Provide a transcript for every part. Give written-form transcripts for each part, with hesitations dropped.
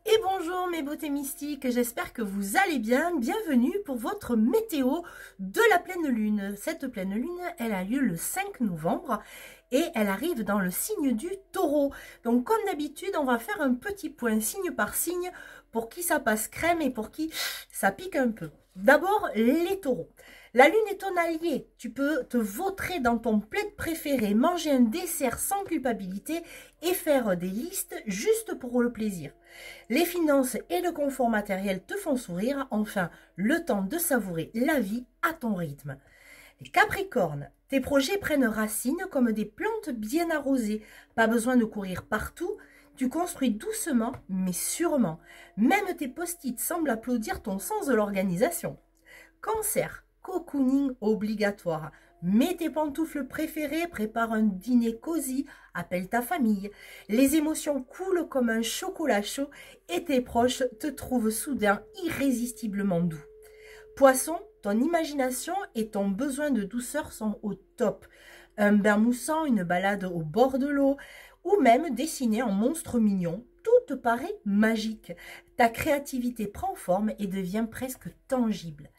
Et bonjour mes beautés mystiques, j'espère que vous allez bien. Bienvenue pour votre météo de la pleine lune. Cette pleine lune, elle a lieu le 5 novembre et elle arrive dans le signe du taureau. Donc comme d'habitude, on va faire un petit point signe par signe pour qui ça passe crème et pour qui ça pique un peu. D'abord, les taureaux. La lune est ton allié. Tu peux te vautrer dans ton plaid préféré, manger un dessert sans culpabilité et faire des listes juste pour le plaisir. Les finances et le confort matériel te font sourire. Enfin, le temps de savourer la vie à ton rythme. Les Capricornes, tes projets prennent racine comme des plantes bien arrosées. Pas besoin de courir partout. Tu construis doucement, mais sûrement. Même tes post-it semblent applaudir ton sens de l'organisation. Cancer, cocooning obligatoire. Mets tes pantoufles préférées, prépare un dîner cosy, appelle ta famille. Les émotions coulent comme un chocolat chaud et tes proches te trouvent soudain irrésistiblement doux. Poisson, ton imagination et ton besoin de douceur sont au top. Un bain moussant, une balade au bord de l'eau ou même dessiner en monstre mignon, tout te paraît magique. Ta créativité prend forme et devient presque tangible.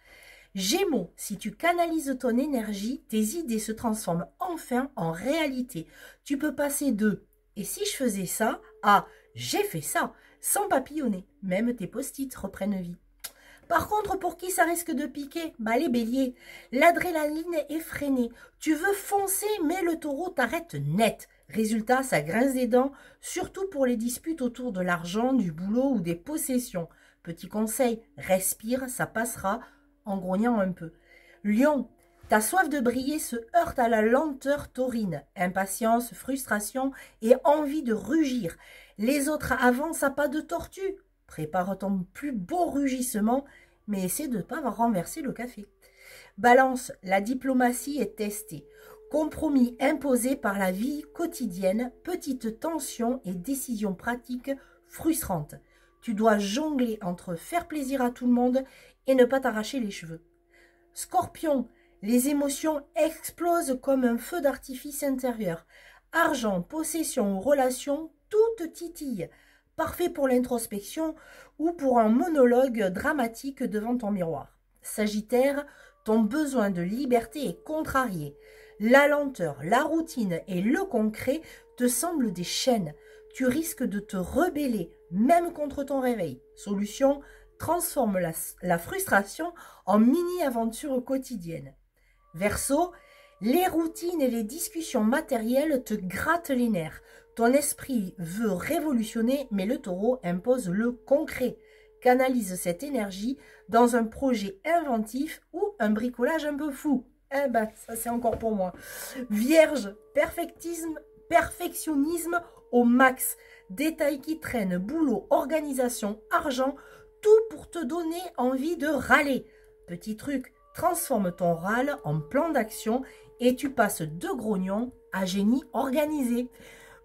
Gémeaux, si tu canalises ton énergie, tes idées se transforment enfin en réalité. Tu peux passer de « et si je faisais ça » à « j'ai fait ça » sans papillonner. Même tes post-it reprennent vie. Par contre, pour qui ça risque de piquer? Les béliers. L'adrénaline est freinée. Tu veux foncer, mais le taureau t'arrête net. Résultat, ça grince des dents, surtout pour les disputes autour de l'argent, du boulot ou des possessions. Petit conseil, respire, ça passera en grognant un peu. Lion, ta soif de briller se heurte à la lenteur taurine. Impatience, frustration et envie de rugir. Les autres avancent à pas de tortue. Prépare ton plus beau rugissement, mais essaie de ne pas renverser le café. Balance, la diplomatie est testée. Compromis imposé par la vie quotidienne, petites tensions et décisions pratiques frustrantes. Tu dois jongler entre faire plaisir à tout le monde et ne pas t'arracher les cheveux. Scorpion, les émotions explosent comme un feu d'artifice intérieur. Argent, possession ou relation, tout titille. Parfait pour l'introspection ou pour un monologue dramatique devant ton miroir. Sagittaire, ton besoin de liberté est contrarié. La lenteur, la routine et le concret te semblent des chaînes. Tu risques de te rebeller, même contre ton réveil. Solution, transforme la frustration en mini-aventure quotidienne. Verseau, les routines et les discussions matérielles te grattent les nerfs. Ton esprit veut révolutionner, mais le taureau impose le concret. Canalise cette énergie dans un projet inventif ou un bricolage un peu fou. Ça c'est encore pour moi. Vierge, perfectionnisme au max. Détails qui traînent, boulot, organisation, argent, tout pour te donner envie de râler. Petit truc, transforme ton râle en plan d'action et tu passes de grognon à génie organisé.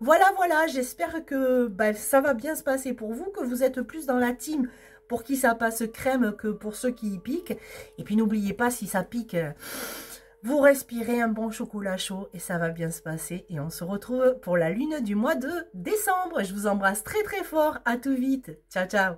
Voilà, j'espère que ça va bien se passer pour vous, que vous êtes plus dans la team pour qui ça passe crème que pour ceux qui y piquent. Et puis n'oubliez pas, si ça pique, vous respirez un bon chocolat chaud et ça va bien se passer. Et on se retrouve pour la lune du mois de décembre. Je vous embrasse très très fort, à tout vite. Ciao, ciao.